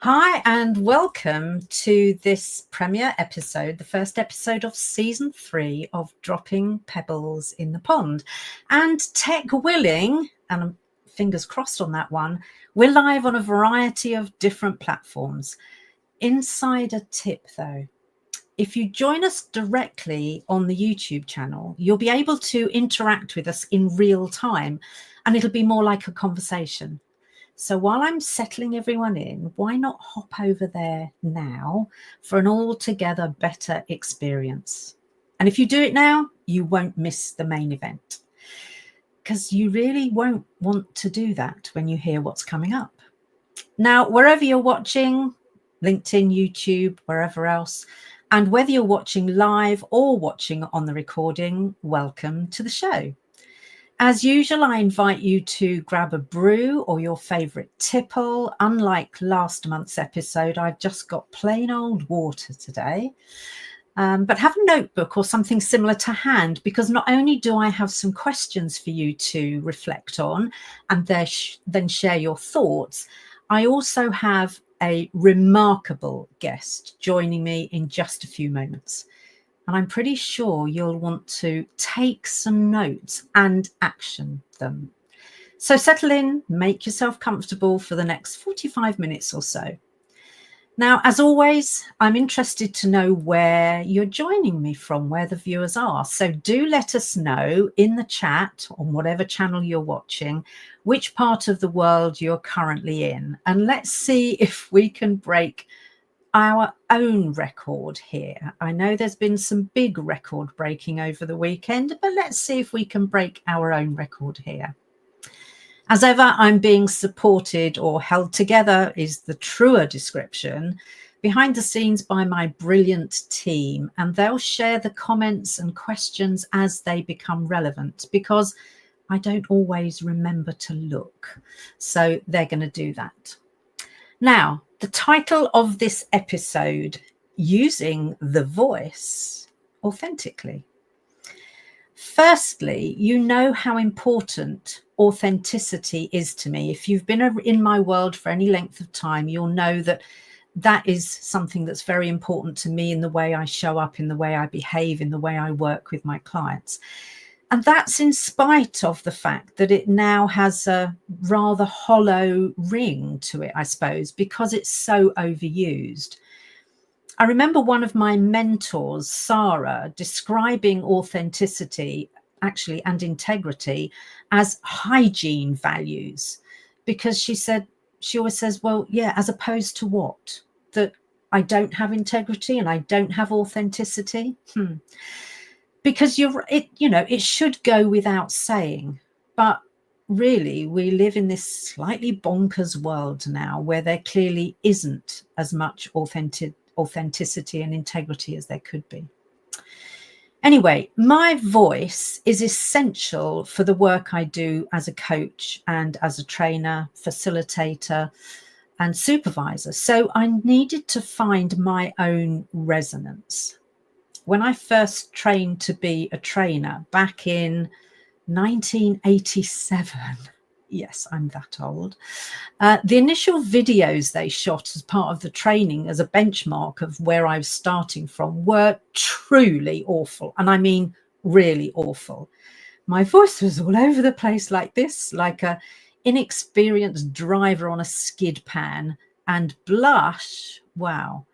Hi, and welcome to this premiere episode, the first episode of season 3 of Dropping Pebbles in the Pond. And tech willing, and fingers crossed on that one, we're live on a variety of different platforms. Insider tip though, if you join us directly on the YouTube channel, you'll be able to interact with us in real time, and it'll be more like a conversation. So while I'm settling everyone in, why not hop over there now for an altogether better experience? And if you do it now, you won't miss the main event, because you really won't want to do that when you hear what's coming up. Now, wherever you're watching, LinkedIn, YouTube, wherever else, and whether you're watching live or watching on the recording, welcome to the show. As usual, I invite you to grab a brew or your favourite tipple. Unlike last month's episode, I've just got plain old water today. But have a notebook or something similar to hand, because not only do I have some questions for you to reflect on and then share your thoughts, I also have a remarkable guest joining me in just a few moments. And I'm pretty sure you'll want to take some notes and action them. So settle in, make yourself comfortable for the next 45 minutes or so. Now, as always, I'm interested to know where you're joining me from, where the viewers are. So do let us know in the chat on whatever channel you're watching, which part of the world you're currently in. And let's see if we can break our own record here. I know there's been some big record breaking over the weekend, but let's see if we can break our own record here. As ever, I'm being supported, or held together is the truer description, behind the scenes by my brilliant team, and they'll share the comments and questions as they become relevant, because I don't always remember to look. So they're going to do that. Now, the title of this episode, Using the Voice Authentically. Firstly, you know how important authenticity is to me. If you've been in my world for any length of time, you'll know that that is something that's very important to me in the way I show up, in the way I behave, in the way I work with my clients. And that's in spite of the fact that it now has a rather hollow ring to it, I suppose, because it's so overused. I remember one of my mentors, Sarah, describing authenticity, actually, and integrity as hygiene values, because she always says, well, yeah, as opposed to what? That I don't have integrity and I don't have authenticity? Because it should go without saying, but really we live in this slightly bonkers world now where there clearly isn't as much authenticity and integrity as there could be. Anyway, my voice is essential for the work I do as a coach and as a trainer, facilitator, and supervisor. So I needed to find my own resonance. When I first trained to be a trainer back in 1987, yes, I'm that old, the initial videos they shot as part of the training as a benchmark of where I was starting from were truly awful. And I mean, really awful. My voice was all over the place like this, like a inexperienced driver on a skid pan, and blush. Wow,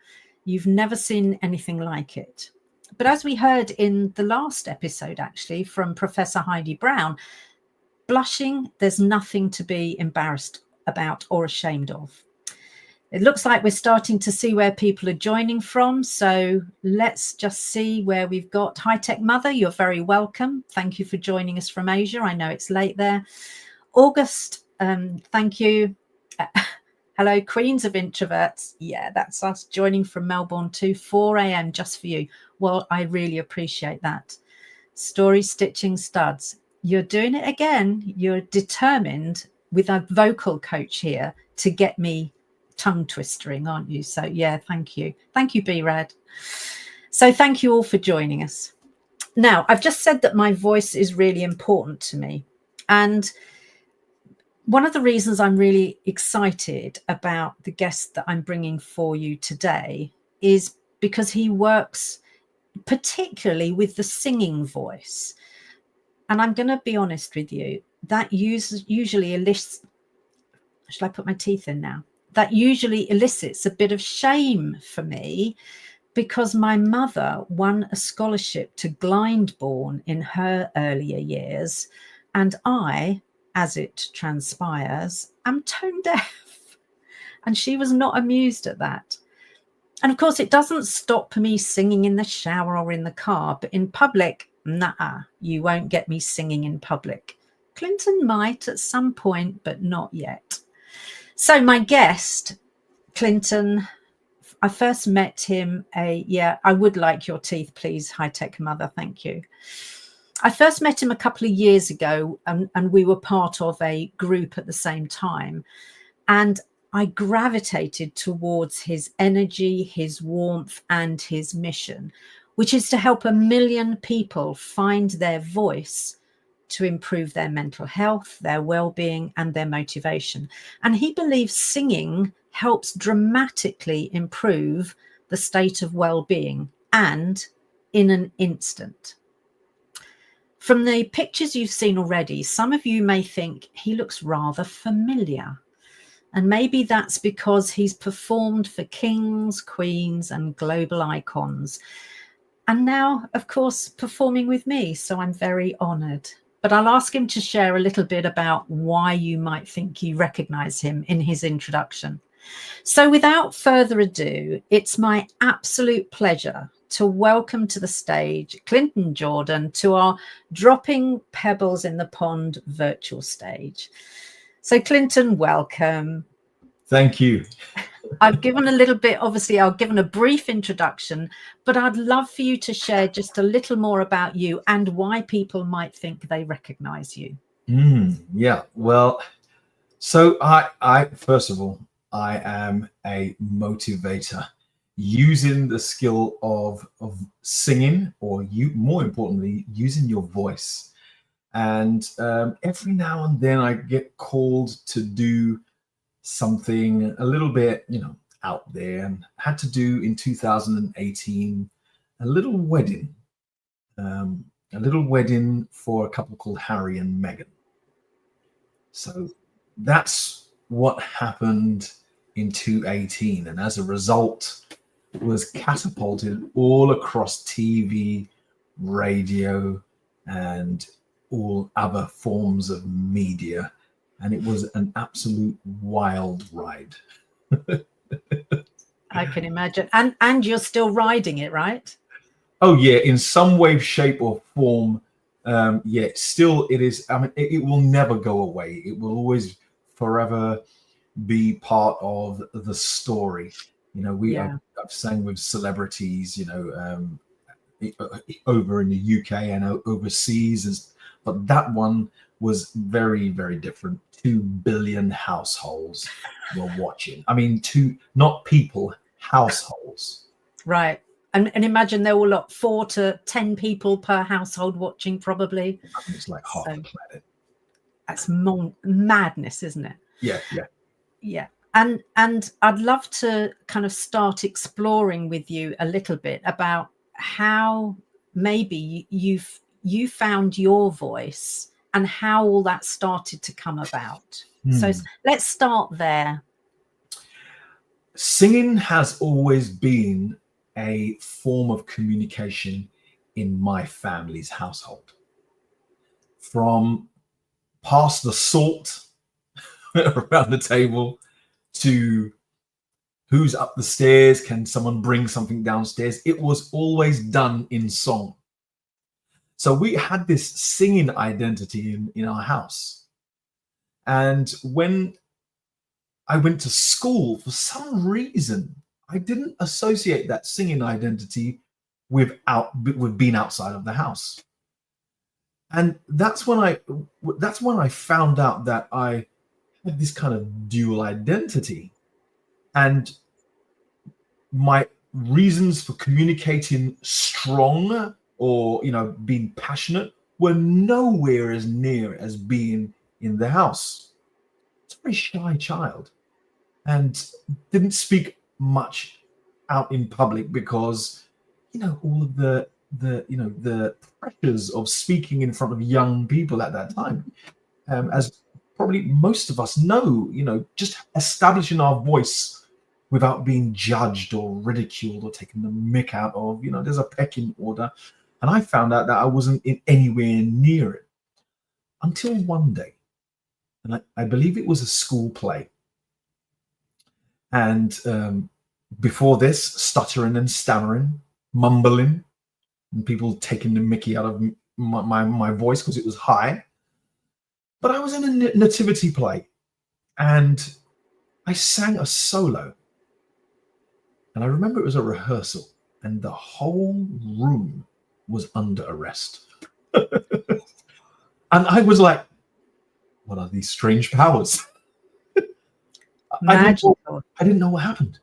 you've never seen anything like it. But as we heard in the last episode, actually, from Professor Heidi Brown, blushing, there's nothing to be embarrassed about or ashamed of. It looks like we're starting to see where people are joining from. So let's just see where we've got High Tech Mother. You're very welcome. Thank you for joining us from Asia. I know it's late there. August, thank you. Hello, Queens of Introverts. Yeah, that's us joining from Melbourne too. 4 a.m. just for you. Well, I really appreciate that. Story Stitching Studs. You're doing it again. You're determined with a vocal coach here to get me tongue twistering, aren't you? So yeah, thank you. Thank you, B-Rad. So thank you all for joining us. Now, I've just said that my voice is really important to me. And one of the reasons I'm really excited about the guest that I'm bringing for you today is because he works particularly with the singing voice. And I'm going to be honest with you, that usually elicits, shall I put my teeth in now? That usually elicits a bit of shame for me, because my mother won a scholarship to Blindborn in her earlier years, and I, as it transpires, am tone deaf. And she was not amused at that. And of course, it doesn't stop me singing in the shower or in the car, but in public, nah, you won't get me singing in public. Clinton might at some point, but not yet. So my guest, Clinton, I first met him I would like your teeth, please, high-tech mother, thank you. I first met him a couple of years ago, and we were part of a group at the same time. And I gravitated towards his energy, his warmth, and his mission, which is to help 1 million people find their voice to improve their mental health, their well-being, and their motivation. And he believes singing helps dramatically improve the state of well-being, and in an instant. From the pictures you've seen already, some of you may think he looks rather familiar. And maybe that's because he's performed for kings, queens, and global icons. And now, of course, performing with me. So I'm very honored. But I'll ask him to share a little bit about why you might think you recognize him in his introduction. So without further ado, it's my absolute pleasure to welcome to the stage Clinton Jordan to our Dropping Pebbles in the Pond virtual stage. So Clinton, welcome. Thank you. I've given a little bit, obviously, I've given a brief introduction, but I'd love for you to share just a little more about you and why people might think they recognize you. Yeah, well, so I first of all, I am a motivator using the skill of singing, or more importantly, using your voice. And every now and then I get called to do something a little bit, out there, and had to do in 2018 a little wedding for a couple called Harry and Meghan. So that's what happened in 2018, and as a result was catapulted all across TV, radio, and all other forms of media. And it was an absolute wild ride. I can imagine. And you're still riding it, right? Oh, yeah, in some way, shape, or form. Still it is. I mean, it will never go away. It will always forever be part of the story. I've sang with celebrities, over in the UK and overseas, but that one was very, very different. 2 billion households were watching. I mean, not people, households. Right. And imagine there were 4 to 10 people per household watching, probably. I think it's like half the planet. That's madness, isn't it? Yeah. Yeah. And I'd love to kind of start exploring with you a little bit about how maybe you found your voice and how all that started to come about. So let's start there. Singing has always been a form of communication in my family's household. From pass the salt around the table to who's up the stairs, can someone bring something downstairs, it was always done in song. So we had this singing identity in our house. And when I went to school, for some reason, I didn't associate that singing identity with being outside of the house. And that's when I found out that I had this kind of dual identity. And my reasons for communicating strong or, being passionate were nowhere as near as being in the house. a very shy child and didn't speak much out in public because, all of the pressures of speaking in front of young people at that time. As probably most of us know, just establishing our voice without being judged or ridiculed or taken the mick out of, there's a pecking order. And I found out that I wasn't in anywhere near it until one day. And I believe it was a school play. And before this, stuttering and stammering, mumbling, and people taking the mickey out of my voice because it was high. But I was in a nativity play and I sang a solo. And I remember it was a rehearsal and the whole room was under arrest. And I was like, what are these strange powers? Magical. I didn't know what happened.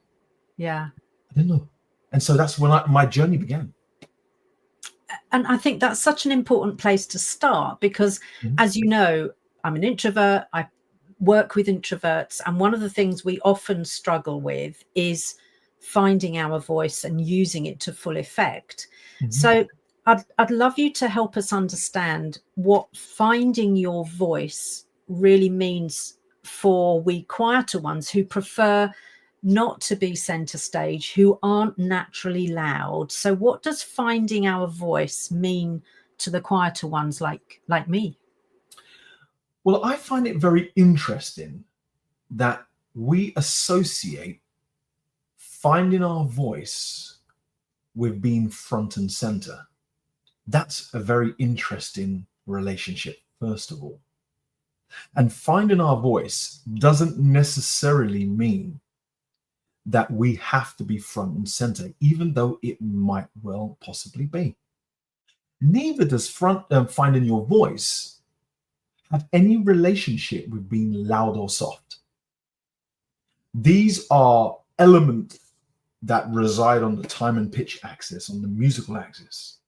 Yeah. I didn't know. And so that's when my journey began. And I think that's such an important place to start because, as you know, I'm an introvert. I work with introverts. And one of the things we often struggle with is finding our voice and using it to full effect. So I'd love you to help us understand what finding your voice really means for we quieter ones who prefer not to be center stage, who aren't naturally loud. So what does finding our voice mean to the quieter ones like me? Well, I find it very interesting that we associate finding our voice with being front and center. That's a very interesting relationship, first of all. And finding our voice doesn't necessarily mean that we have to be front and center, even though it might well possibly be. Neither does finding your voice have any relationship with being loud or soft. These are elements that reside on the time and pitch axis, on the musical axes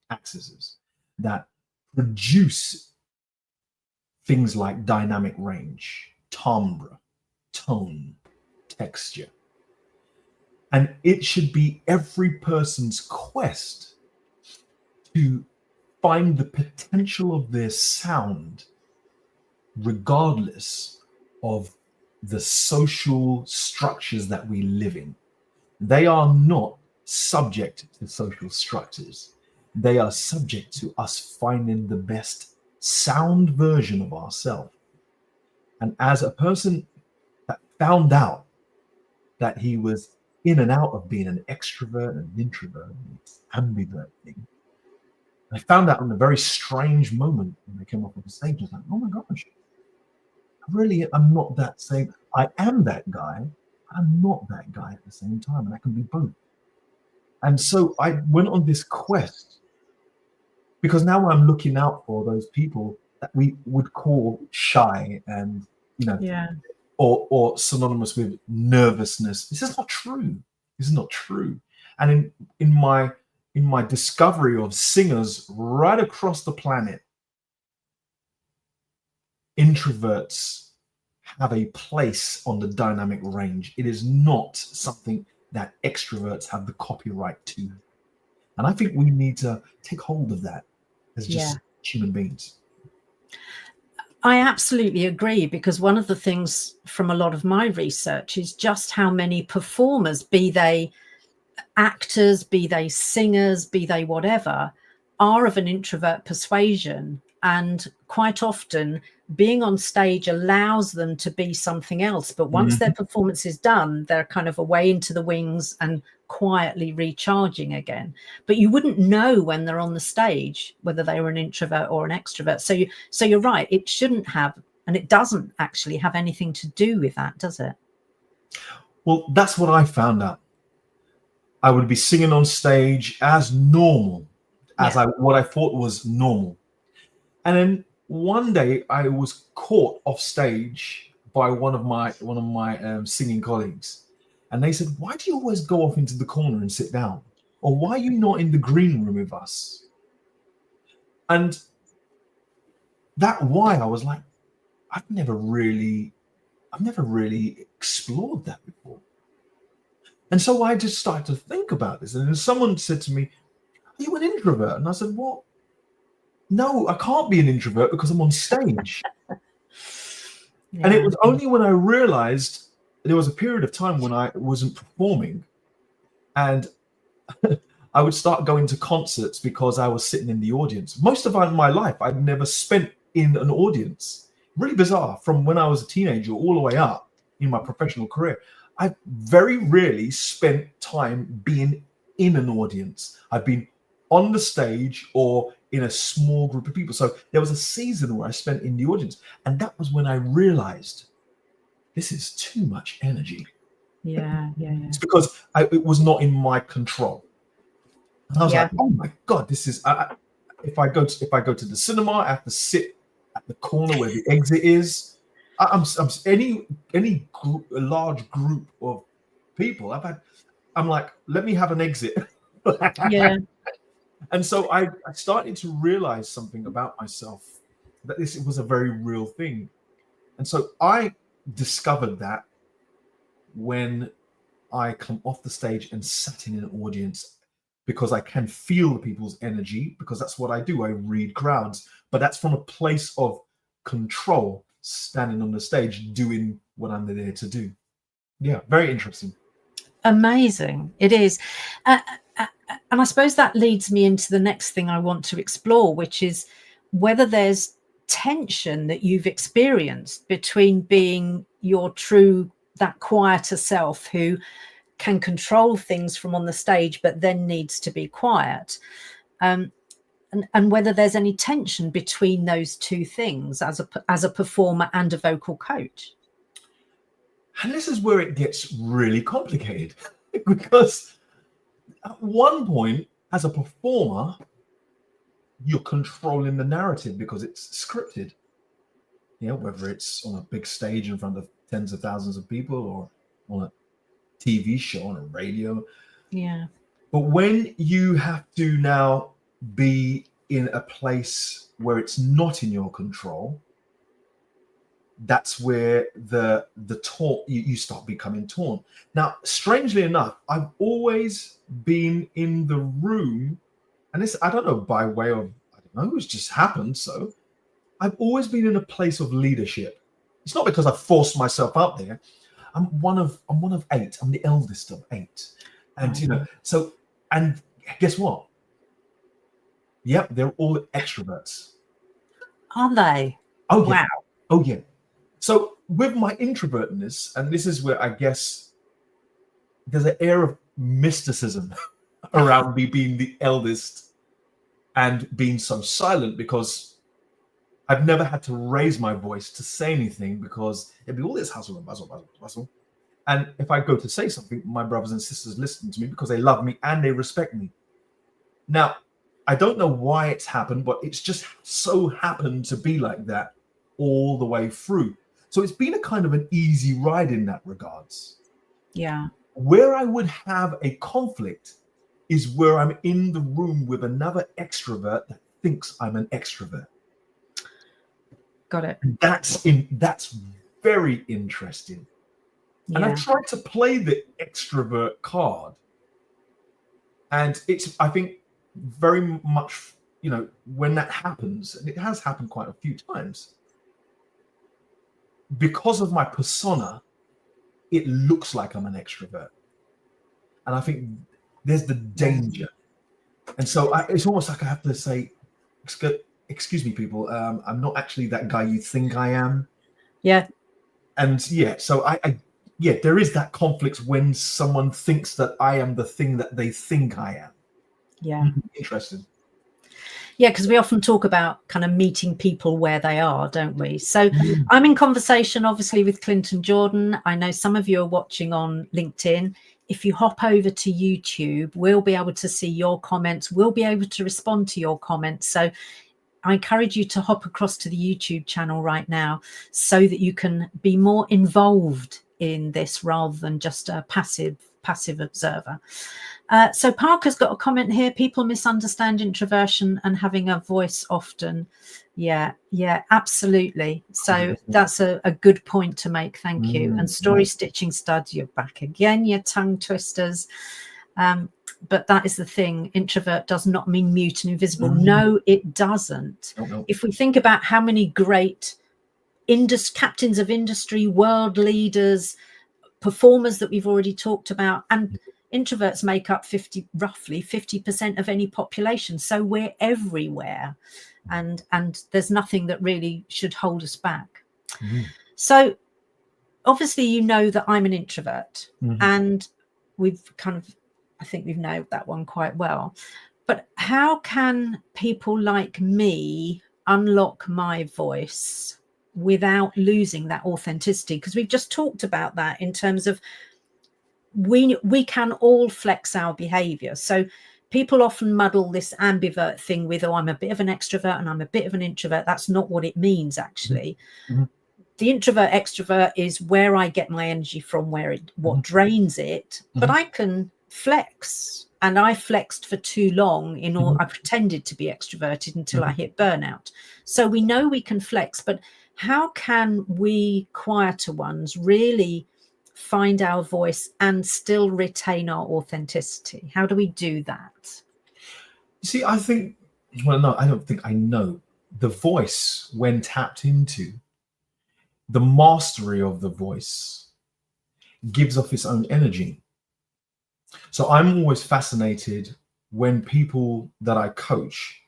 that produce things like dynamic range, timbre, tone, texture. And it should be every person's quest to find the potential of their sound, regardless of the social structures that we live in. They are not subject to social structures. They are subject to us finding the best sound version of ourselves. And as a person that found out that he was in and out of being an extrovert and an introvert, and ambivert thing, I found out in a very strange moment when I came up on the stage. I was like, oh my gosh, I'm not that same. I am that guy. I'm not that guy at the same time, and I can be both. And so I went on this quest because now I'm looking out for those people that we would call shy and, or synonymous with nervousness. This is not true. This is not true. And in my discovery of singers right across the planet, introverts have a place on the dynamic range. It is not something that extroverts have the copyright to. And I think we need to take hold of that as just human beings. I absolutely agree, because one of the things from a lot of my research is just how many performers, be they actors, be they singers, be they whatever, are of an introvert persuasion. And quite often being on stage allows them to be something else. But once their performance is done, they're kind of away into the wings and quietly recharging again. But you wouldn't know when they're on the stage whether they were an introvert or an extrovert. So you're right. It shouldn't have, and it doesn't actually have anything to do with that, does it? Well, that's what I found out. I would be singing on stage as normal, what I thought was normal. And then one day I was caught off stage by one of my singing colleagues. And they said, why do you always go off into the corner and sit down? Or why are you not in the green room with us? And that why, I was like, I've never really I've never really explored that before. And so I just started to think about this. And then someone said to me, are you an introvert? And I said, well, no, I can't be an introvert because I'm on stage. Yeah. And it was only when I realized there was a period of time when I wasn't performing, and I would start going to concerts because I was sitting in the audience. Most of my life, I'd never spent in an audience. Really bizarre. From when I was a teenager all the way up in my professional career, I very rarely spent time being in an audience. I've been on the stage or in a small group of people. So there was a season where I spent in the audience, and that was when I realized this is too much energy. Yeah. It's because it was not in my control. And I was like, oh my God, this is, if I go to the cinema, I have to sit at the corner where the exit is. I'm any group, a large group of people I'm like, let me have an exit. Yeah. And so I started to realize something about myself, that this was a very real thing. And so I discovered that when I come off the stage and sat in an audience, because I can feel the people's energy, because that's what I do. I read crowds, but that's from a place of control, standing on the stage, doing what I'm there to do. Yeah, very interesting. Amazing. It is. And I suppose that leads me into the next thing I want to explore, which is whether there's tension that you've experienced between being your true, that quieter self who can control things from on the stage, but then needs to be quiet. And whether there's any tension between those two things as a performer and a vocal coach. And this is where it gets really complicated because at one point, as a performer, you're controlling the narrative because it's scripted. You know, whether it's on a big stage in front of tens of thousands of people or on a TV show, on a radio. Yeah. But when you have to now be in a place where it's not in your control, that's where the taunt, you start becoming torn. Now, strangely enough, I've always been in the room, and this, I don't know, by way of, I don't know, it's just happened. So I've always been in a place of leadership. It's not because I forced myself out there. I'm one of 8. I'm the eldest of 8. And, you know, so, and guess what? Yep, they're all extroverts. Are they? Oh, yeah. Wow. Oh, yeah. So with my introvertness, and this is where I guess there's an air of mysticism around me being the eldest and being so silent, because I've never had to raise my voice to say anything because it'd be all this hustle and bustle. And if I go to say something, my brothers and sisters listen to me because they love me and they respect me. Now, I don't know why it's happened, but it's just so happened to be like that all the way through. So it's been a kind of an easy ride in that regards. Yeah. Where I would have a conflict is where I'm in the room with another extrovert that thinks I'm an extrovert. Got it. That's very interesting. Yeah. And I've tried to play the extrovert card. And it's, I think, very much, you know, when that happens, and it has happened quite a few times, because of my persona, it looks like I'm an extrovert. And I think there's the danger. And so it's almost like I have to say, excuse me, people, I'm not actually that guy you think I am. Yeah. And yeah, so there is that conflict when someone thinks that I am the thing that they think I am. Yeah. Interesting. Yeah, because we often talk about kind of meeting people where they are, don't we? So I'm in conversation, obviously, with Clinton Jordan. I know some of you are watching on LinkedIn. If you hop over to YouTube, we'll be able to see your comments. We'll be able to respond to your comments. So I encourage you to hop across to the YouTube channel right now so that you can be more involved in this rather than just a passive passive observer. So Parker's got a comment here. People misunderstand introversion and having a voice often. Yeah, absolutely. So that's a good point to make. Thank you. And Story Stitching Stud, you're back again, you tongue twisters. But that is the thing. Introvert does not mean mute and invisible. No, it doesn't. No. If we think about how many great captains of industry, world leaders, performers that we've already talked about, and introverts make up roughly 50% of any population. So we're everywhere, and there's nothing that really should hold us back. So obviously, you know that I'm an introvert, and I think we've nailed that one quite well. But how can people like me unlock my voice without losing that authenticity? Because we've just talked about that in terms of we can all flex our behavior. So people often muddle this ambivert thing with, oh, I'm a bit of an extrovert and I'm a bit of an introvert. That's not what it means, actually. The introvert extrovert is where I get my energy from, what drains it. But I can flex, and I flexed for too long I pretended to be extroverted until I hit burnout. So we know we can flex, but how can we quieter ones really find our voice and still retain our authenticity? How do we do that? See, I don't think I know. The voice, when tapped into, the mastery of the voice gives off its own energy. So I'm always fascinated when people that I coach,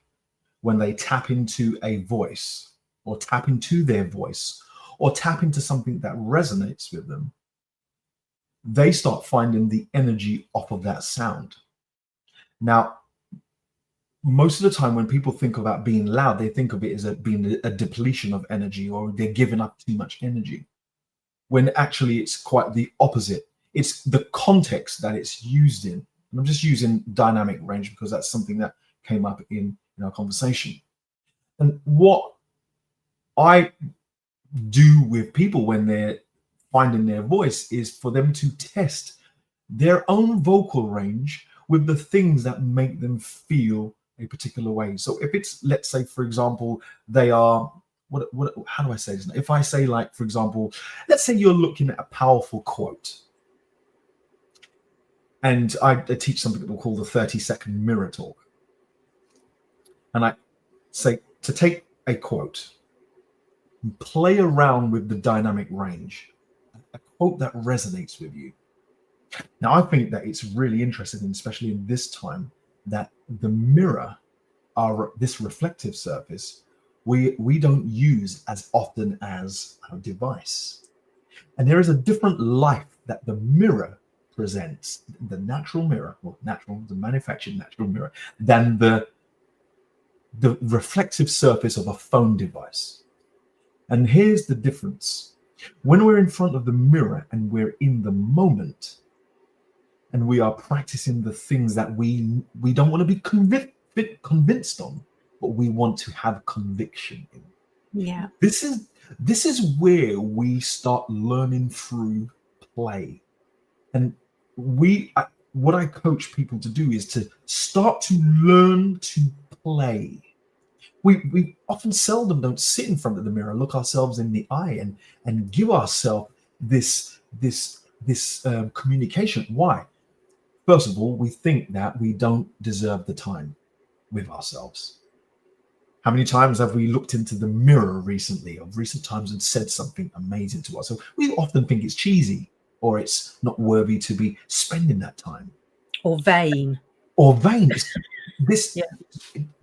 when they tap into a voice or tap into their voice or tap into something that resonates with them, they start finding the energy off of that sound. Now, most of the time when people think about being loud, they think of it as being a depletion of energy, or they're giving up too much energy, when actually it's quite the opposite. It's the context that it's used in. And I'm just using dynamic range because that's something that came up in our conversation. And what I do with people when they're finding their voice is for them to test their own vocal range with the things that make them feel a particular way. So if it's, let's say, for example, they are, how do I say this? If I say, like, for example, let's say you're looking at a powerful quote, and I teach something that we'll call the 30-second mirror talk. And I say to take a quote and play around with the dynamic range, a quote that resonates with you. Now, I think that it's really interesting, especially in this time, that the mirror, this reflective surface, we don't use as often as our device. And there is a different life that the mirror presents, the natural mirror, the manufactured natural mirror, than the reflective surface of a phone device. And here's the difference. When we're in front of the mirror and we're in the moment, and we are practicing the things that we don't want to be convinced on, but we want to have conviction in. Yeah. This is where we start learning through play. And what I coach people to do is to start to learn to play. We often seldom don't sit in front of the mirror, look ourselves in the eye and give ourselves this communication. Why? First of all, we think that we don't deserve the time with ourselves. How many times have we looked into the mirror recently, of recent times, and said something amazing to us? So we often think it's cheesy, or it's not worthy to be spending that time. Or vain.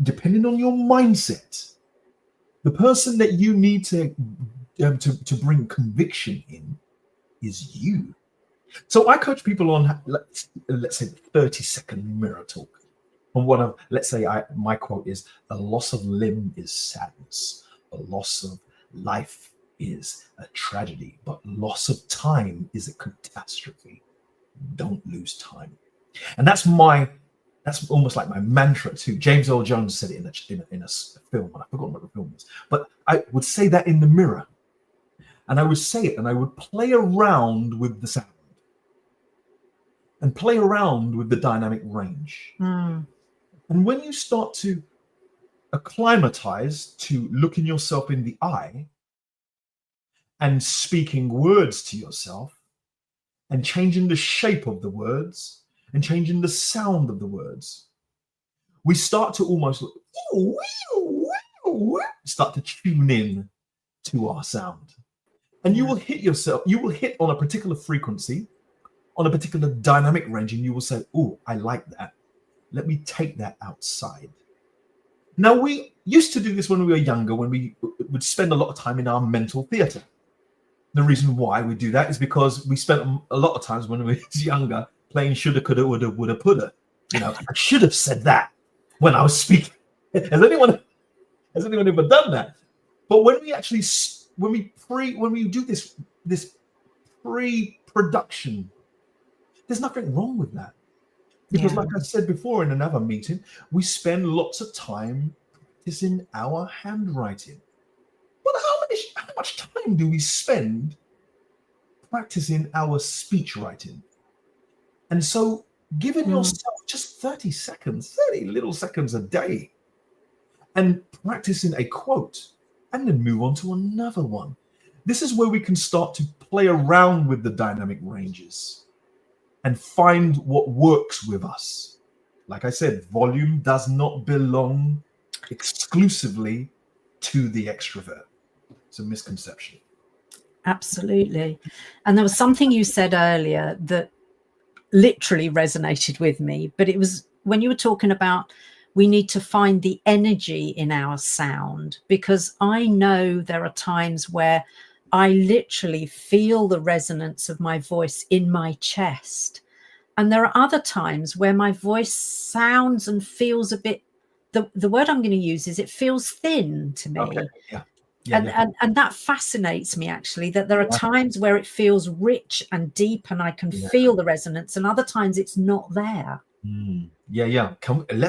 Depending on your mindset, the person that you need to bring conviction in is you. So I coach people on, let's say, 30-second mirror talk. And my quote is, a loss of limb is sadness. A loss of life is a tragedy, but loss of time is a catastrophe. Don't lose time. And that's almost like my mantra too. James Earl Jones said it in a film, and I forgot what the film was. But I would say that in the mirror, and I would say it, and I would play around with the sound. and play around with the dynamic range. Mm. And when you start to acclimatize to looking yourself in the eye and speaking words to yourself and changing the shape of the words and changing the sound of the words, we start to almost start to tune in to our sound. And you will hit yourself, you will hit on a particular frequency, on a particular dynamic range, and you will say, oh, I like that. Let me take that outside. Now, we used to do this when we were younger, when we would spend a lot of time in our mental theater. The reason why we do that is because we spent a lot of times when we were younger playing shoulda, coulda, woulda, woulda, pulda. You know, I should have said that when I was speaking. Has anyone ever done that? But when we actually, when we do this pre-production, there's nothing wrong with that. Because like I said before in another meeting, we spend lots of time practicing our handwriting. But how much time do we spend practicing our speech writing? And so giving yourself just 30 little seconds a day and practicing a quote and then move on to another one. This is where we can start to play around with the dynamic ranges and find what works with us. Like I said, volume does not belong exclusively to the extrovert. It's a misconception. Absolutely. And there was something you said earlier that literally resonated with me, but it was when you were talking about we need to find the energy in our sound, because I know there are times where I literally feel the resonance of my voice in my chest. And there are other times where my voice sounds and feels a bit, the word I'm going to use is it feels thin to me. Okay. And that fascinates me, actually, that there are times where it feels rich and deep and I can feel the resonance, and other times it's not there.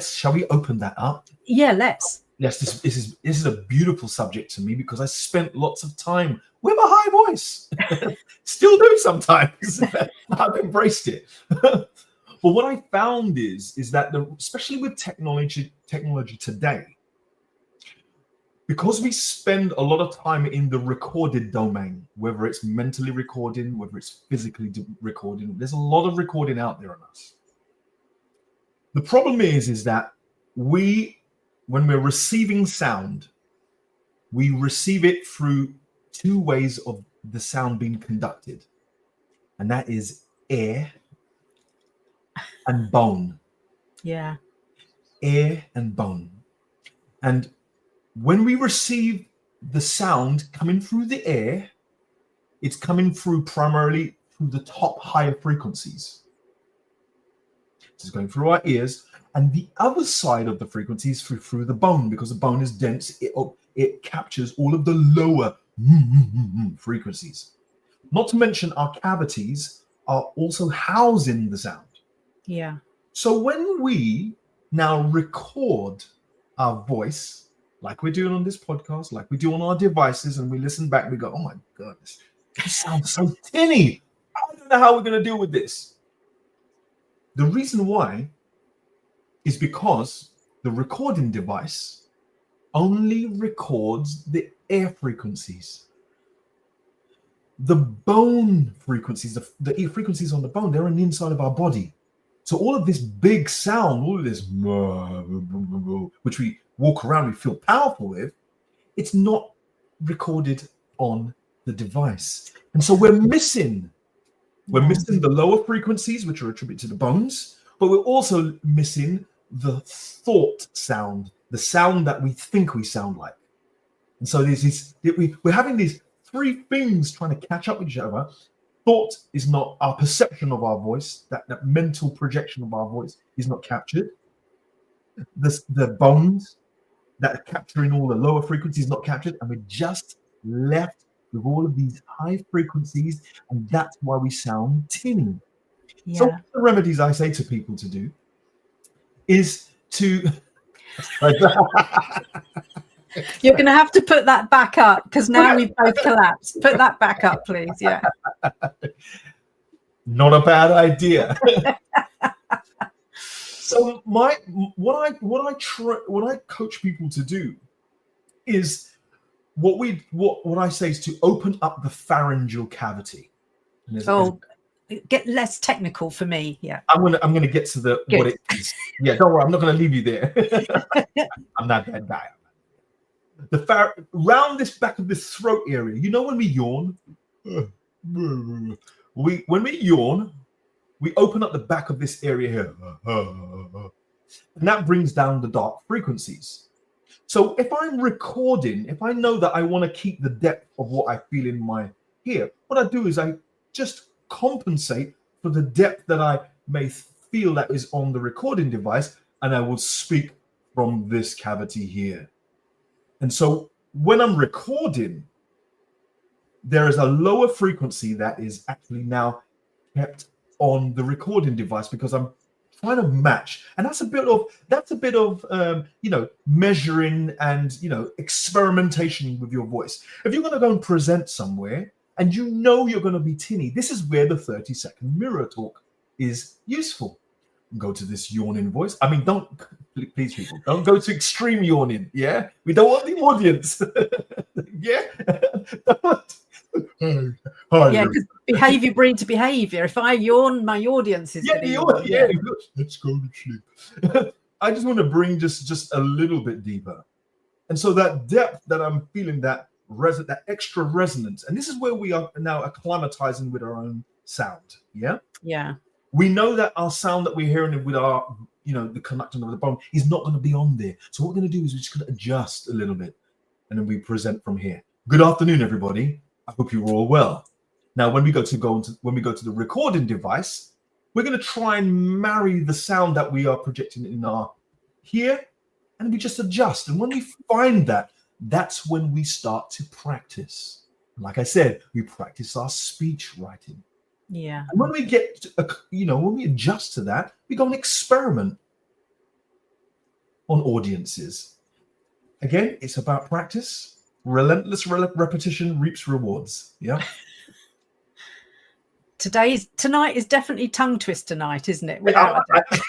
Shall we open that up? Yeah, let's. Yes, this is a beautiful subject to me because I spent lots of time with a high voice. Still do sometimes. I've embraced it. But what I found is that especially with technology today, because we spend a lot of time in the recorded domain, whether it's mentally recording, whether it's physically recording, there's a lot of recording out there on us. The problem is that when we're receiving sound, we receive it through two ways of the sound being conducted, and that is air and bone. Yeah. Air and bone. And when we receive the sound coming through the air, it's coming through primarily through the top higher frequencies. It's going through our ears, and the other side of the frequency is through the bone, because the bone is dense. It captures all of the lower frequencies. Not to mention our cavities are also housing the sound. Yeah. So when we now record our voice, like we're doing on this podcast, like we do on our devices, and we listen back, we go, oh my God, this sounds so tinny. I don't know how we're going to deal with this. The reason why is because the recording device only records the air frequencies. The bone frequencies, the ear frequencies on the bone, they're on the inside of our body. So all of this big sound, all of this, which we walk around, we feel powerful with, it's not recorded on the device. And so we're missing the lower frequencies, which are attributed to the bones, but we're also missing the thought sound, the sound that we think we sound like. And so we're having these three things trying to catch up with each other. Thought is not our perception of our voice, that mental projection of our voice is not captured. The bones that are capturing all the lower frequencies not captured, and we're just left with all of these high frequencies, and that's why we sound tinny. Yeah. So one of the remedies I say to people to do is to You're going to have to put that back up, because now we've both collapsed. Put that back up, please. Yeah. Not a bad idea. So what I coach people to do is what I say is to open up the pharyngeal cavity. Get less technical for me. Yeah. I'm gonna get to what it is. Yeah, don't worry, I'm not gonna leave you there. I'm not that guy. Round this back of this throat area, you know, when we yawn, when we yawn, we open up the back of this area here, and that brings down the dark frequencies. So if I'm recording, if I know that I want to keep the depth of what I feel in my ear, what I do is I just compensate for the depth that I may feel that is on the recording device, and I will speak from this cavity here. And so when I'm recording, there is a lower frequency that is actually now kept on the recording device because I'm trying to match. And that's a bit of measuring and experimentation with your voice. If you're going to go and present somewhere and you know you're going to be tinny, this is where the 30-second mirror talk is useful. Go to this yawning voice. I mean, please people, don't go to extreme yawning. Yeah, we don't want the audience. Yeah. Yeah, because behavior breeds behavior. If I yawn, my audience is going to yawn. Yeah. Let's go to sleep. I just want to bring just a little bit deeper, and so that depth that I'm feeling, that extra resonance, and this is where we are now acclimatizing with our own sound. Yeah. We know that our sound that we're hearing with our, the conducting of the bone is not going to be on there. So what we're going to do is we're just going to adjust a little bit, and then we present from here. Good afternoon, everybody. I hope you're all well. Now, when we go to the recording device, we're going to try and marry the sound that we are projecting in our here, and we just adjust. And when we find that, that's when we start to practice. Like I said, we practice our speech writing. Yeah. And when we get, when we adjust to that, we go and experiment on audiences. Again, it's about practice. Relentless repetition reaps rewards. Yeah. Tonight is definitely tongue twister night, isn't it? Without a doubt.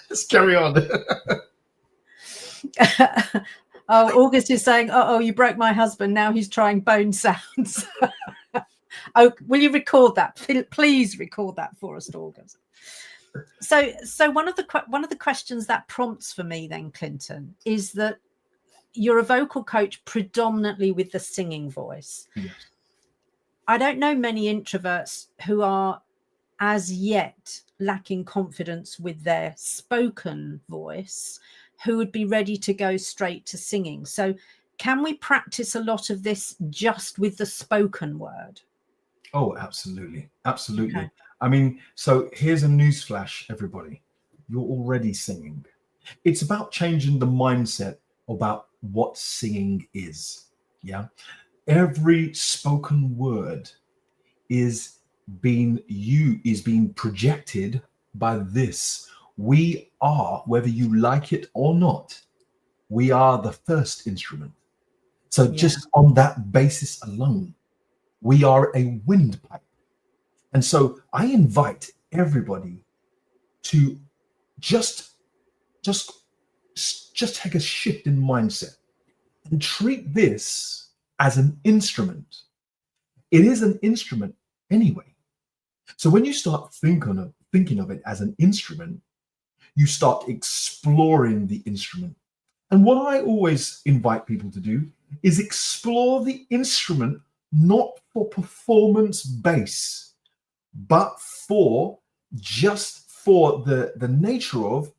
Let's carry on. August is saying, "Oh, you broke my husband. Now he's trying bone sounds." Oh, will you record that? Please record that for us, August. So one of the questions that prompts for me then, Clinton, is that you're a vocal coach predominantly with the singing voice. Yes. I don't know many introverts who are as yet lacking confidence with their spoken voice who would be ready to go straight to singing. So can we practice a lot of this just with the spoken word? Oh, absolutely. Absolutely. Okay. I mean, so here's a newsflash, everybody. You're already singing. It's about changing the mindset about what singing is. Yeah. Every spoken word is being projected by this. We are, whether you like it or not, we are the first instrument. So just on that basis alone, we are a windpipe. And so I invite everybody to just take a shift in mindset and treat this as an instrument. It is an instrument anyway. So when you start thinking of it as an instrument, you start exploring the instrument. And what I always invite people to do is explore the instrument not for performance base, but for the nature of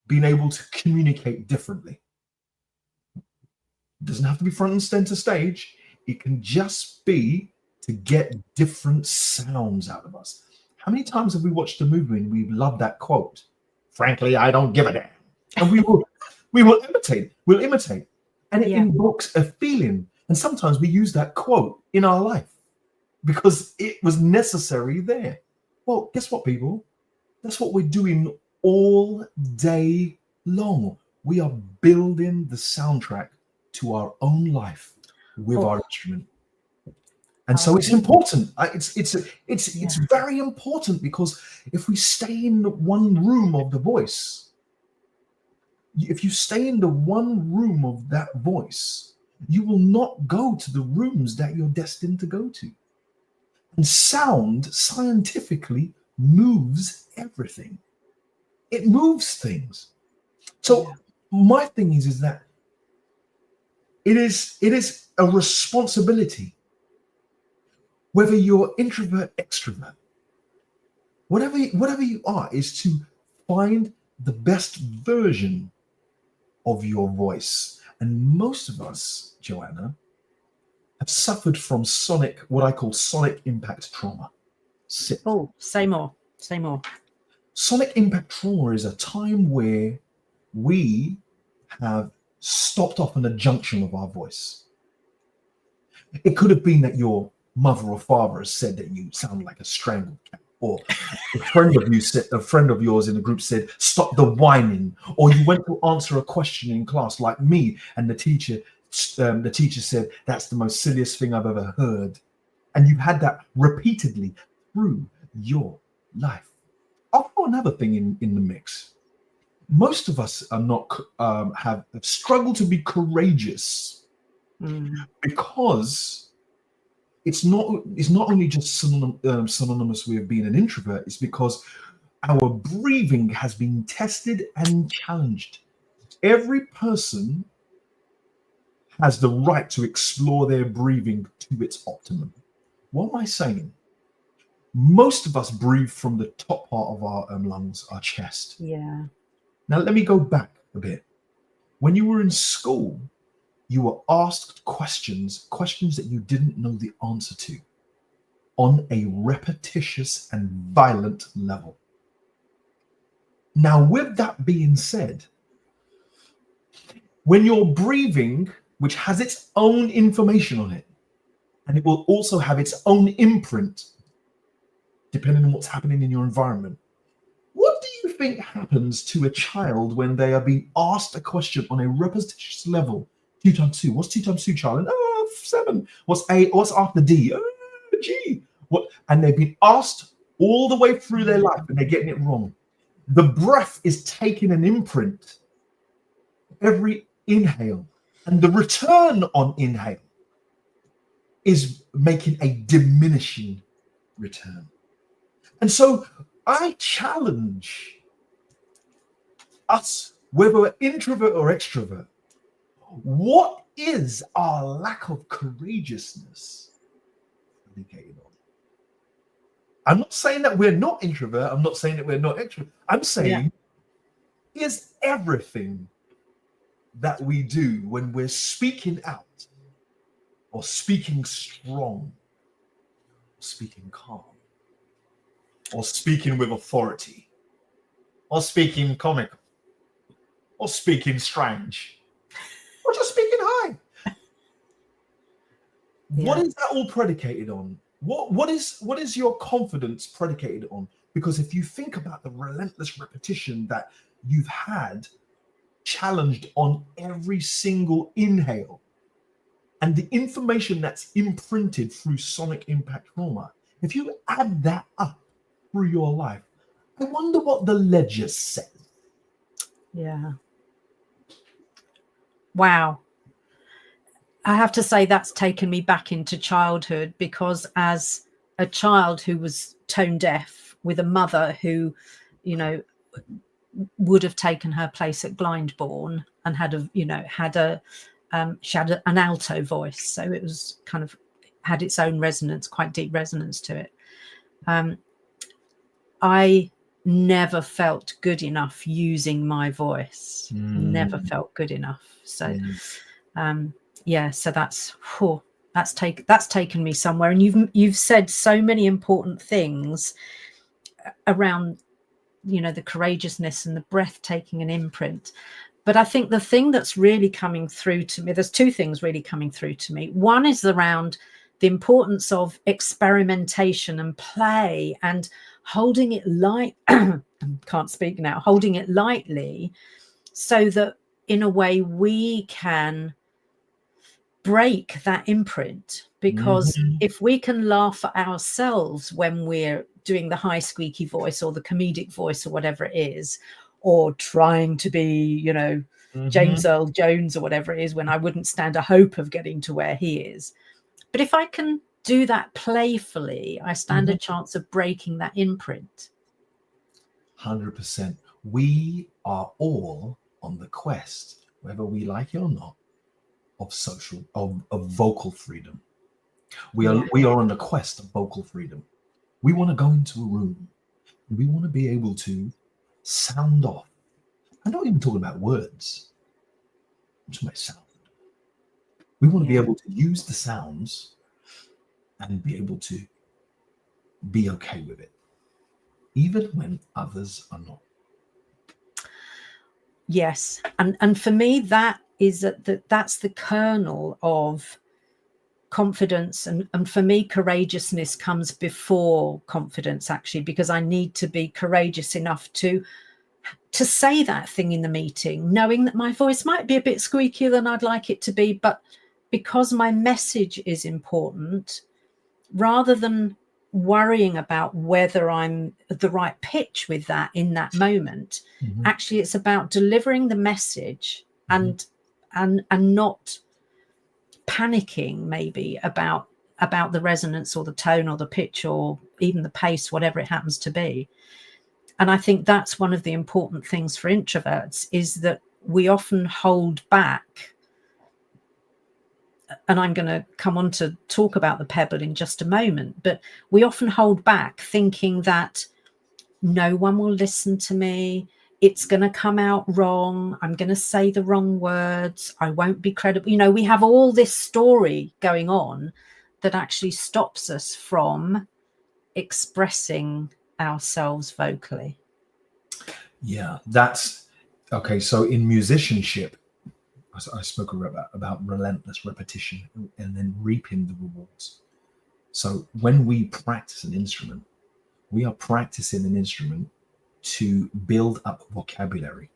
being able to communicate differently. It doesn't have to be front and center stage. It can just be to get different sounds out of us. How many times have we watched a movie and we love that quote? Frankly, I don't give a damn. And we will imitate. And it invokes a feeling. And sometimes we use that quote in our life because it was necessary there. Well, guess what, people? That's what we're doing all day long. We are building the soundtrack to our own life with our instrument. And so it's important. It's Yeah. very important, because if we stay in the one room of the voice, if you stay in the one room of that voice, you will not go to the rooms that you're destined to go to. And sound scientifically moves everything. It moves things. So my thing is that it is a responsibility, whether you're introvert, extrovert, whatever you are, is to find the best version of your voice. And most of us, Joanna, have suffered from what I call sonic impact trauma. Oh, say more. Sonic impact trauma is a time where we have stopped off in a junction of our voice. It could have been that your mother or father has said that you sound like a strangled cat, or a friend of yours in the group said, "Stop the whining," or you went to answer a question in class like me, and the teacher said, "That's the most silliest thing I've ever heard," and you've had that repeatedly through your life. I'll throw another thing in the mix. Most of us are not have struggled to be courageous because it's not only just synonymous with being an introvert. It's because our breathing has been tested and challenged. Every person has the right to explore their breathing to its optimum. What am I saying? Most of us breathe from the top part of our lungs, our chest. Yeah. Now, let me go back a bit. When you were in school, you were asked questions that you didn't know the answer to, on a repetitious and violent level. Now, with that being said, when you're breathing, which has its own information on it, and it will also have its own imprint, depending on what's happening in your environment, what do you think happens to a child when they are being asked a question on a repetitious level? 2 times 2. What's 2 times 2, child? 7. What's A? What's after D? G. What? And they've been asked all the way through their life, and they're getting it wrong. The breath is taking an imprint every inhale, and the return on inhale is making a diminishing return. And so I challenge us, whether we're introvert or extrovert, what is our lack of courageousness predicated on? I'm not saying that we're not introvert. I'm not saying that we're not extrovert. I'm saying, is everything that we do when we're speaking out, or speaking strong, or speaking calm, or speaking with authority, or speaking comical, or speaking strange, or just speaking high. What is that all predicated on? What is your confidence predicated on? Because if you think about the relentless repetition that you've had, challenged on every single inhale, and the information that's imprinted through sonic impact trauma, if you add that up through your life, I wonder what the ledger says. Yeah. Wow. I have to say that's taken me back into childhood, because as a child who was tone deaf, with a mother who, would have taken her place at Blindborn and she had an alto voice, so it was kind of had its own resonance, quite deep resonance to it. I never felt good enough using my voice. Never felt good enough. So so that's taken me somewhere. And you've said so many important things around the courageousness and the breath taking an imprint. But I think the thing that's really coming through to me, there's 2 things really coming through to me. One is around the importance of experimentation and play, and holding it light. Can't speak now. Holding it lightly, so that in a way we can break that imprint, because Mhm. if we can laugh at ourselves when we're doing the high squeaky voice or the comedic voice or whatever it is, or trying to be, you know, James Mhm. Earl Jones or whatever it is, when I wouldn't stand a hope of getting to where he is. But if I can do that playfully, I stand a Mhm. chance of breaking that imprint. 100%. We are all on the quest, whether we like it or not, of vocal freedom. We are Yeah. we are on the quest of vocal freedom. We want to go into a room. We want to be able to sound off. I'm not even talking about words. I'm talking about sound. We want to be Yeah. able to use the sounds and be able to be okay with it, even when others are not. Yes. And for me, that is that's the kernel of confidence. And for me, courageousness comes before confidence, actually, because I need to be courageous enough to say that thing in the meeting, knowing that my voice might be a bit squeakier than I'd like it to be, but because my message is important, rather than worrying about whether I'm at the right pitch with that in that moment, Mhm. actually it's about delivering the message Mhm. and not panicking maybe about the resonance or the tone or the pitch or even the pace, whatever it happens to be. And I think that's one of the important things for introverts, is that we often hold back. And I'm going to come on to talk about the pebble in just a moment, but we often hold back thinking that no one will listen to me. It's going to come out wrong. I'm going to say the wrong words. I won't be credible. You know, we have all this story going on that actually stops us from expressing ourselves vocally. Yeah, that's okay. So in musicianship, I spoke about relentless repetition and then reaping the rewards. So when we practice an instrument, we are practicing an instrument to build up vocabulary.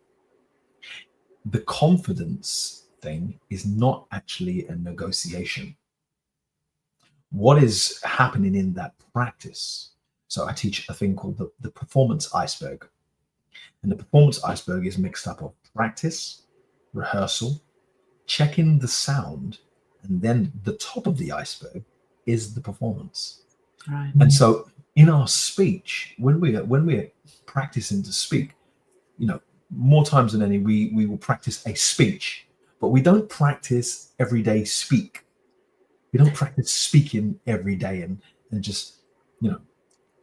The confidence thing is not actually a negotiation. What is happening in that practice? So I teach a thing called the performance iceberg. And the performance iceberg is mixed up of practice, rehearsal, checking the sound, and then the top of the iceberg is the performance. Right. And so in our speech, when we're practicing to speak, you know, more times than any, we will practice a speech, but we don't practice everyday speak. We don't practice speaking every day and just, you know,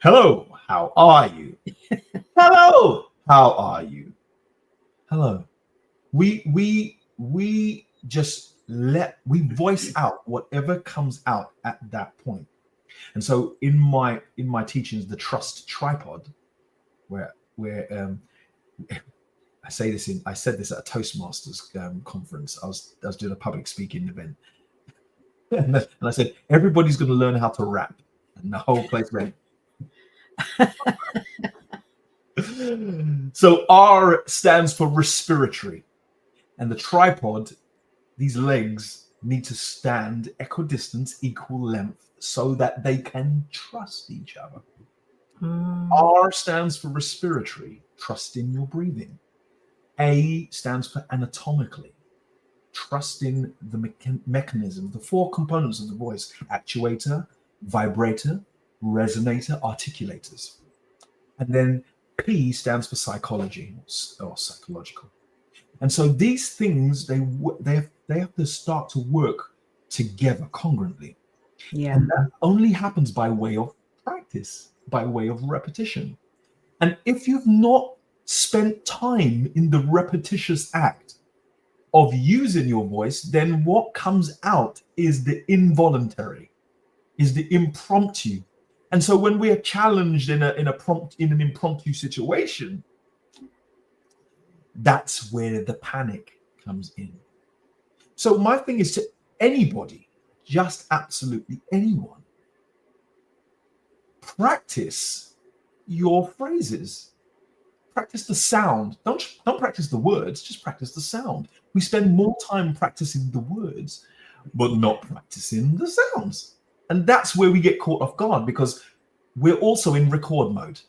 hello, how are you? Hello, how are you? Hello. We just we voice out whatever comes out at that point. And so in my teachings, the trust tripod, where I said this at a Toastmasters conference. I was doing a public speaking event, and I said everybody's going to learn how to rap, and the whole place went. So R stands for respiratory, and the tripod, these legs need to stand equidistant, equal length, so that they can trust each other. R stands for respiratory, trust in your breathing. A stands for anatomically, trust in the mechanism, the four components of the voice: actuator, vibrator, resonator, articulators. And then P stands for psychology or psychological. And so these things they have to start to work together congruently, Yeah. and that only happens by way of practice, by way of repetition. And if you've not spent time in the repetitious act of using your voice, then what comes out is the involuntary, is the impromptu. And so when we are challenged in an impromptu situation, that's where the panic comes in. So my thing is to anybody, just absolutely anyone, practice your phrases. Practice the sound. Don't practice the words, just practice the sound. We spend more time practicing the words. but not practicing the sounds. And that's where we get caught off guard, because we're also in record mode.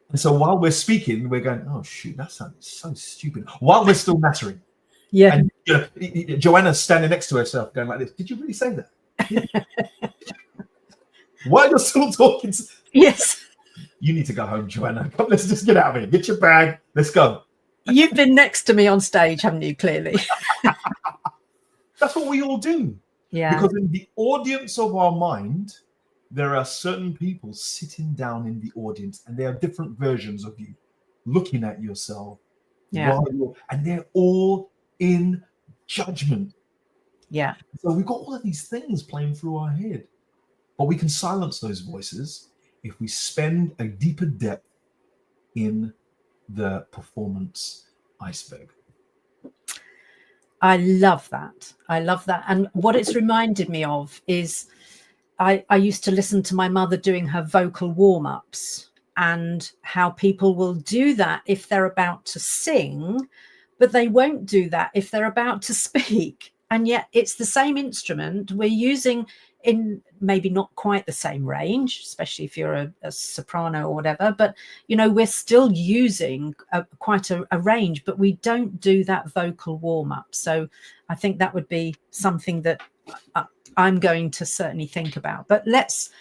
And so while we're speaking, we're going, oh, shoot, that sounded so stupid. While we're still nattering. Yeah. And Joanna's standing next to herself going like this. Did you really say that? While you're still talking. Yes. You need to go home, Joanna. Come, let's just get out of here. Get your bag. Let's go. You've been next to me on stage, haven't you, clearly? That's what we all do. Yeah. Because in the audience of our mind, there are certain people sitting down in the audience, and there are different versions of you looking at yourself. Yeah. And they're all in judgment. Yeah. So we've got all of these things playing through our head. But we can silence those voices if we spend a deeper depth in the performance iceberg. I love that. I love that. And what it's reminded me of is I used to listen to my mother doing her vocal warm-ups, and how people will do that if they're about to sing, but they won't do that if they're about to speak. And yet it's the same instrument we're using in maybe not quite the same range, especially if you're a soprano or whatever, but we're still using quite a range, but we don't do that vocal warm-up. So I think that would be something that I'm going to certainly think about. But let's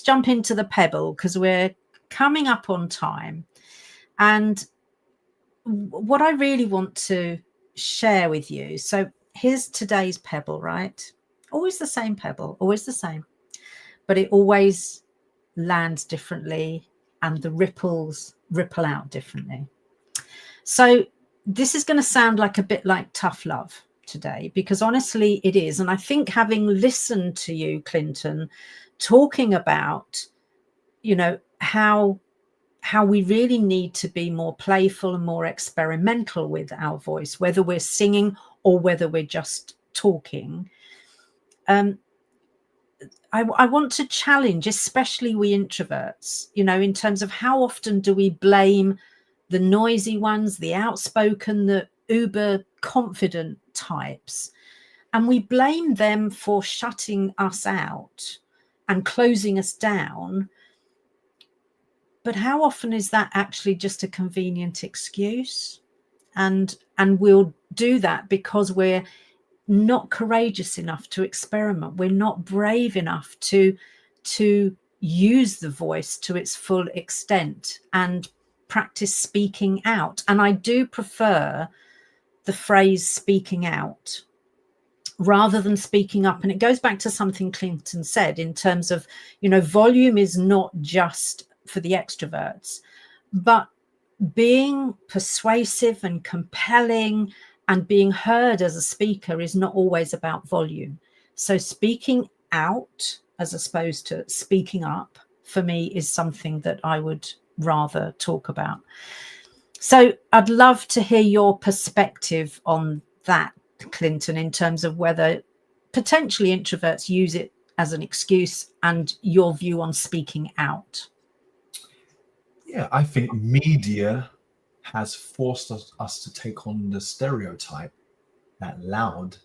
jump into the Pebble, because we're coming up on time. And what I really want to share with you, so here's today's Pebble, right? Always the same Pebble, always the same, but it always lands differently, and the ripples ripple out differently. So this is going to sound like a bit like tough love today, because honestly it is. And I think, having listened to you, Clinton, talking about how we really need to be more playful and more experimental with our voice, whether we're singing or whether we're just talking. I want to challenge, especially we introverts, in terms of how often do we blame the noisy ones, the outspoken, the uber confident types, and we blame them for shutting us out and closing us down. But how often is that actually just a convenient excuse? And we'll do that because we're not courageous enough to experiment. We're not brave enough to use the voice to its full extent and practice speaking out. And I do prefer the phrase speaking out rather than speaking up. And it goes back to something Clinton said in terms of, volume is not just for the extroverts, but being persuasive and compelling and being heard as a speaker is not always about volume. So speaking out as opposed to speaking up, for me, is something that I would rather talk about. So I'd love to hear your perspective on that, Clinton, in terms of whether potentially introverts use it as an excuse, and your view on speaking out. Yeah, I think media has forced us to take on the stereotype that loud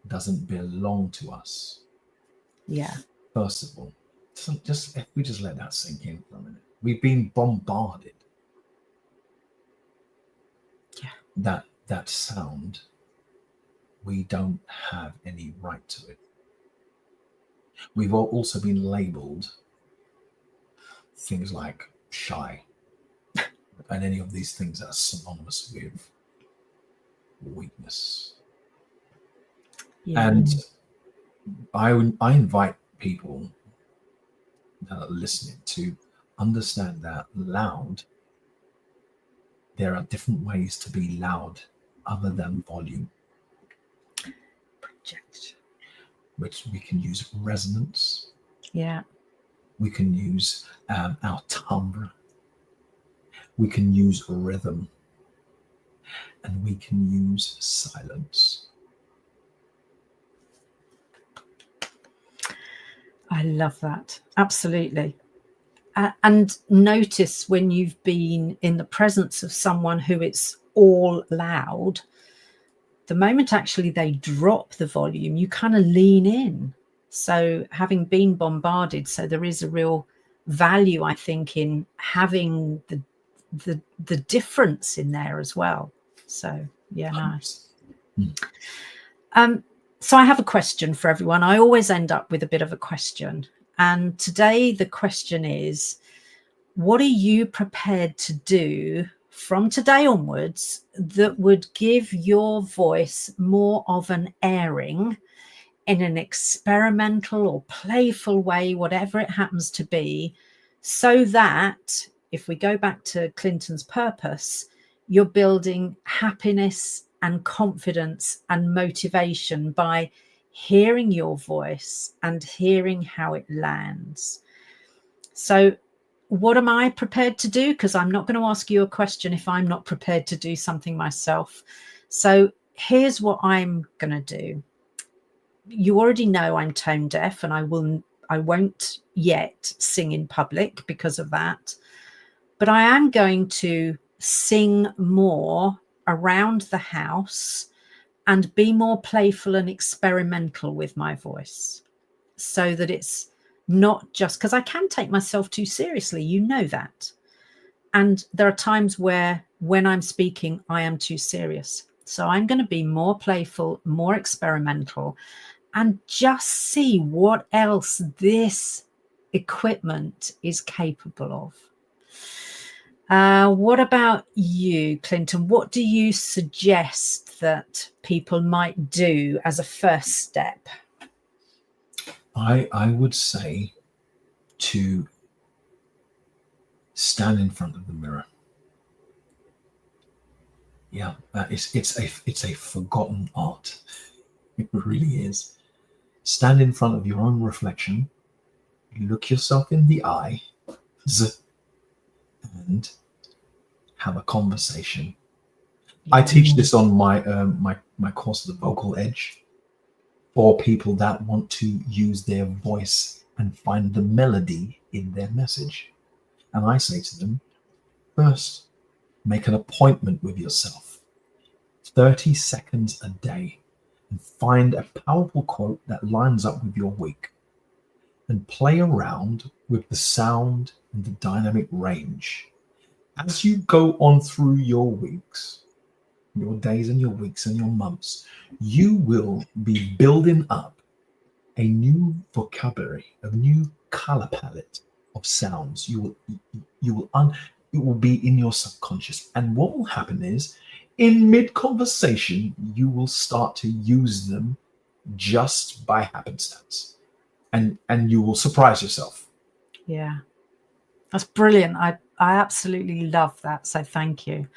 doesn't belong to us. Yeah. First of all, if we just let that sink in for a minute. We've been bombarded. Yeah. That sound, we don't have any right to it. We've also been labeled things like shy, and any of these things that are synonymous with weakness. Yeah. And I invite people that are listening to understand that loud, there are different ways to be loud other than volume. Project. Which we can use resonance. Yeah. We can use our timbre. We can use rhythm. And we can use silence. I love that. Absolutely. And notice when you've been in the presence of someone who it's all loud, the moment actually they drop the volume, you kind of lean in. So having been bombarded, so there is a real value, I think, in having the difference in there as well. So yeah, nice. So I have a question for everyone. I always end up with a bit of a question. And today the question is, what are you prepared to do from today onwards that would give your voice more of an airing in an experimental or playful way, whatever it happens to be, so that if we go back to Clinton's purpose, you're building happiness and confidence and motivation by hearing your voice and hearing how it lands. So what am I prepared to do? Because I'm not going to ask you a question if I'm not prepared to do something myself. So here's what I'm going to do. You already know I'm tone deaf, and I won't yet sing in public because of that. But I am going to sing more around the house and be more playful and experimental with my voice, so that it's not just, because I can take myself too seriously, you know that. And there are times where when I'm speaking, I am too serious. So I'm going to be more playful, more experimental, and just see what else this equipment is capable of. What about you, Clinton? What do you suggest that people might do as a first step? I would say to stand in front of the mirror. Yeah, it's a forgotten art. It really is. Stand in front of your own reflection, look yourself in the eye, and have a conversation. I teach this on my my course, The Vocal Edge, for people that want to use their voice and find the melody in their message. And I say to them, first, make an appointment with yourself, 30 seconds a day, and find a powerful quote that lines up with your week, and play around with the sound and the dynamic range. As you go on through your weeks, your days and your weeks and your months, you will be building up a new vocabulary, a new color palette of sounds. It will be in your subconscious. And what will happen is, in mid-conversation, you will start to use them just by happenstance. And you will surprise yourself. Yeah, that's brilliant. I absolutely love that. So thank you.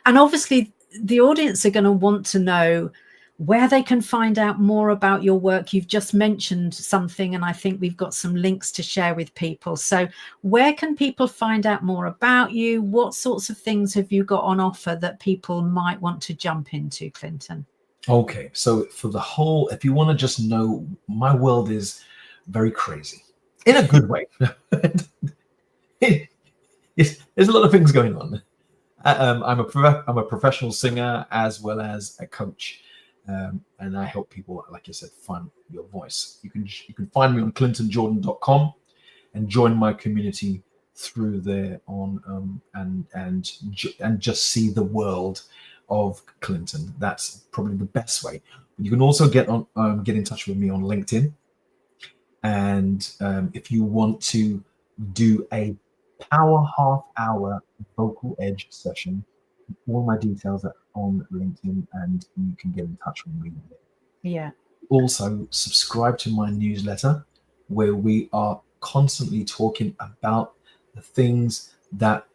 And obviously, the audience are going to want to know where they can find out more about your work. You've just mentioned something, and I think we've got some links to share with people. So where can people find out more about you? What sorts of things have you got on offer that people might want to jump into, Clinton? Okay, so for the whole, if you want to just know, my world is very crazy in a good way. There's a lot of things going on. I'm a professional singer as well as a coach, and I help people, like I said, find your voice. You can find me on clintonjordan.com and join my community through there on and just see the world of Clinton. That's probably the best way. You can also get in touch with me on LinkedIn, and if you want to do a power half-hour vocal edge session, all my details are on LinkedIn, and you can get in touch with me. Yeah. Also, subscribe to my newsletter, where we are constantly talking about the things that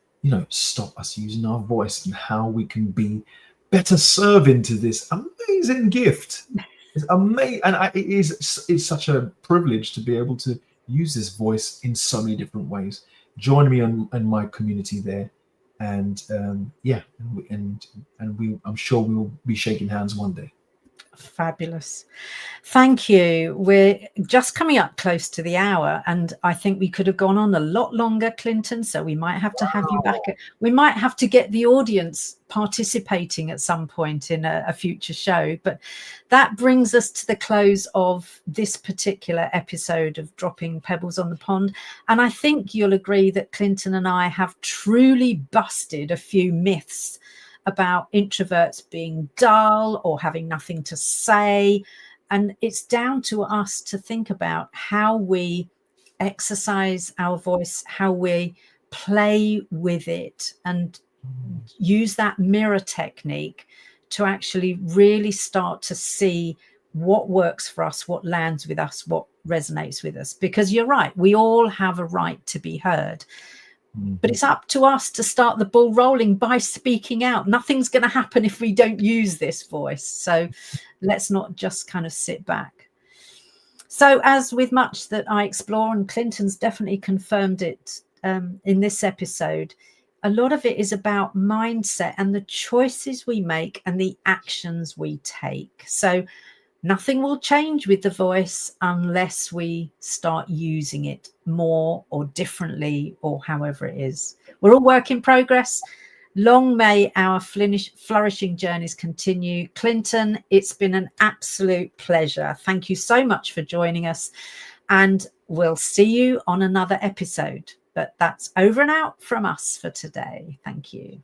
stop us using our voice and how we can be better served into this amazing gift. It's amazing, and it's such a privilege to be able to use this voice in so many different ways. Join me in my community there, and I'm sure we will be shaking hands one day. Fabulous. Thank you. We're just coming up close to the hour, and I think we could have gone on a lot longer, Clinton, so we might have to have you back. We might have to get the audience participating at some point in a future show. But that brings us to the close of this particular episode of Dropping Pebbles on the Pond. And I think you'll agree that Clinton and I have truly busted a few myths about introverts being dull or having nothing to say. And it's down to us to think about how we exercise our voice, how we play with it, and use that mirror technique to actually really start to see what works for us, what lands with us, what resonates with us. Because you're right, we all have a right to be heard. But it's up to us to start the ball rolling by speaking out. Nothing's going to happen if we don't use this voice. So let's not just kind of sit back. So as with much that I explore, and Clinton's definitely confirmed it in this episode, a lot of it is about mindset and the choices we make and the actions we take. So nothing will change with the voice unless we start using it more or differently, or however it is. We're all work in progress. Long may our flourishing journeys continue. Clinton, it's been an absolute pleasure. Thank you so much for joining us, and we'll see you on another episode. But that's over and out from us for today. Thank you.